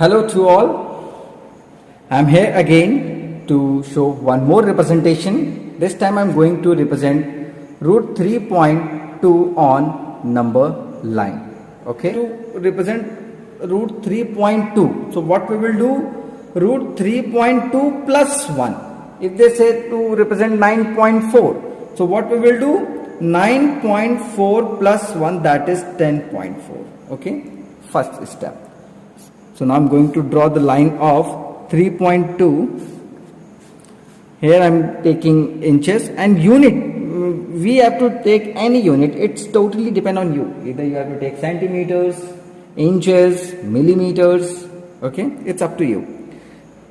Hello to all. I'm here again to show one more representation. This time I'm going to represent root 3.2 on number line. Okay. To represent root 3.2. So what we will do? Root 3.2 plus 1. If they say to represent 9.4. So what we will do? 9.4 plus 1, that is 10.4. Okay. First step. So now I'm going to draw the line of 3.2. Here I'm taking inches and unit. We have to take any unit. It's totally depend on you. Either you have to take centimeters, inches, millimeters. Okay, it's up to you.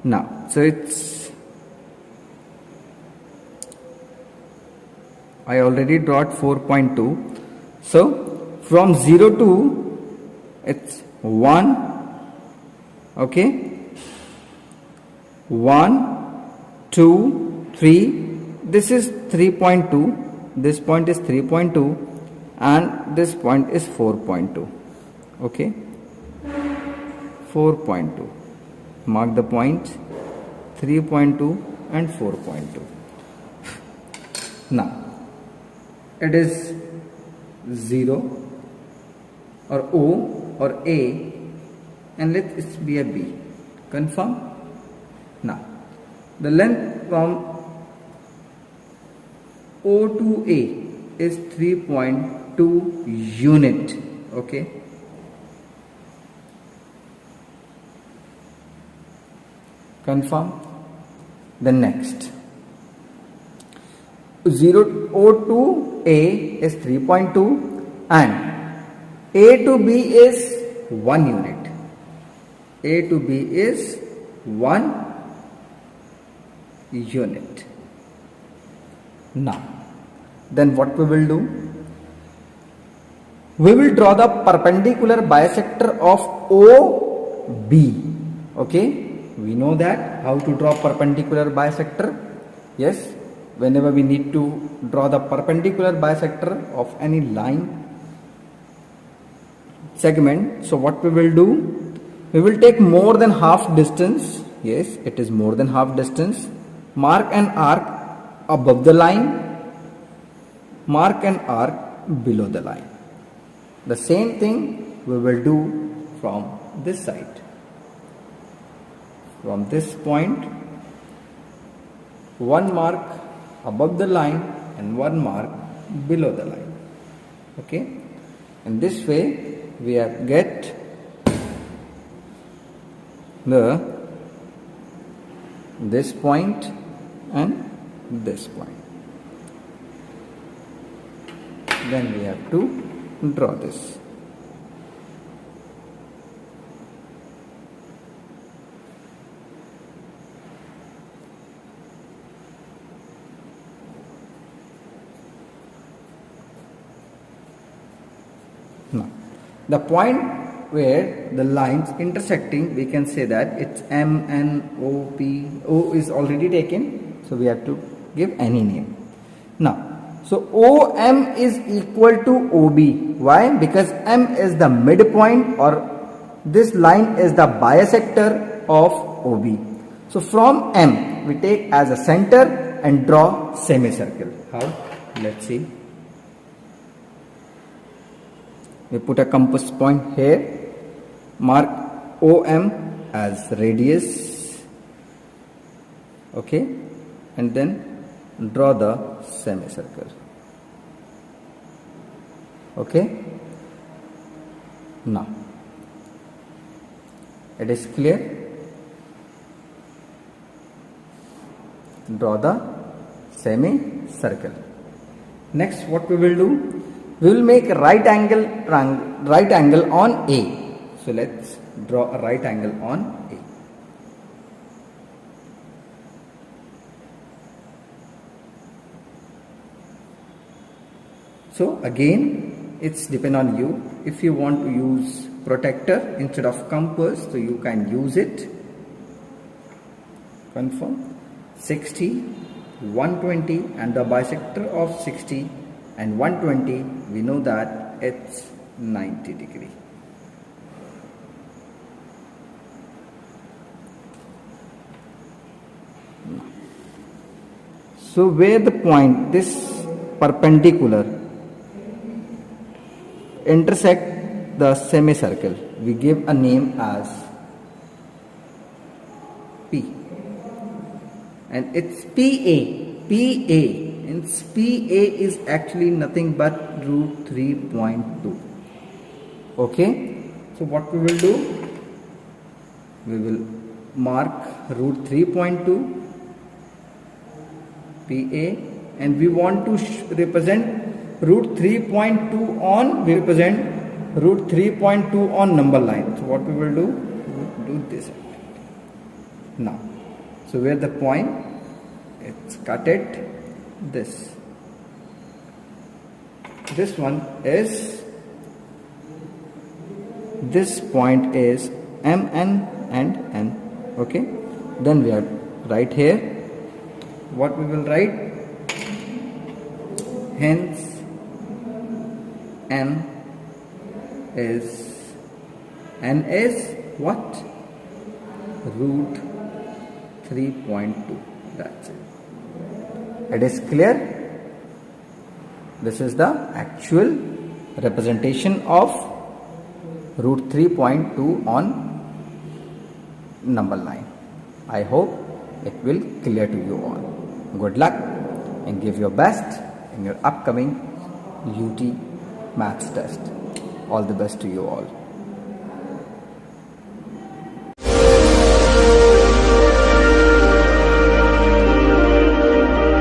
Now, so I already drawn 4.2. So from 0 to it's 1. Okay, 1, 2, 3. This is 3.2. This point is 3.2, and this point is 4.2. Okay, 4.2. Mark the points 3.2 and 4.2. Now it is 0 or O or A. And let it be a B. Confirm? Now, the length from O to A is 3.2 unit. Okay. Confirm? The next. 0 O to A is 3.2 and A to B is 1 unit. A to B is 1 unit. Now, then what we will do? We will draw the perpendicular bisector of OB. Okay, we know that how to draw perpendicular bisector. Yes, whenever we need to draw the perpendicular bisector of any line segment, so what we will do? We will take more than half distance. Yes, it is more than half distance. Mark an arc above the line. Mark an arc below the line. The same thing we will do from this side. From this point, one mark above the line and one mark below the line. Okay. In this way, we have get this point and this point. Then we have to draw this. Now, the point where the lines intersecting, we can say that it's M, N, O, P. O is already taken, so we have to give any name. Now, so OM is equal to OB. Why? Because M is the midpoint, or this line is the bisector of OB. So from M, we take as a center and draw semicircle. How? Let's see. We put a compass point here. Mark OM as radius. Okay, and then draw the semicircle. Okay, now it is clear. Draw the semicircle. Next, what we will do? We will make right angle on A. So let's draw a right angle on A. So again, it's depend on you. If you want to use protractor instead of compass, so you can use it. Confirm. 60, 120, and the bisector of 60 and 120, we know that it's 90 degree. So where the point, this perpendicular intersect the semicircle, we give a name as P, and it's PA. PA, and PA is actually nothing but root 3.2. Okay, so what we will do, we will mark root 3.2 PA, and we want to represent root 3.2 on, we represent root 3.2 on number line. So what we will do, we will do this now. So where the point, it's cut it, this one is, this point is MN and N. Okay, then we are right here, what we will write, hence N is what, root 3.2. That's it. It is clear. This is the actual representation of root 3.2 on number line. I hope it will clear to you all. Good luck and give your best in your upcoming UT maths test. All the best to you all.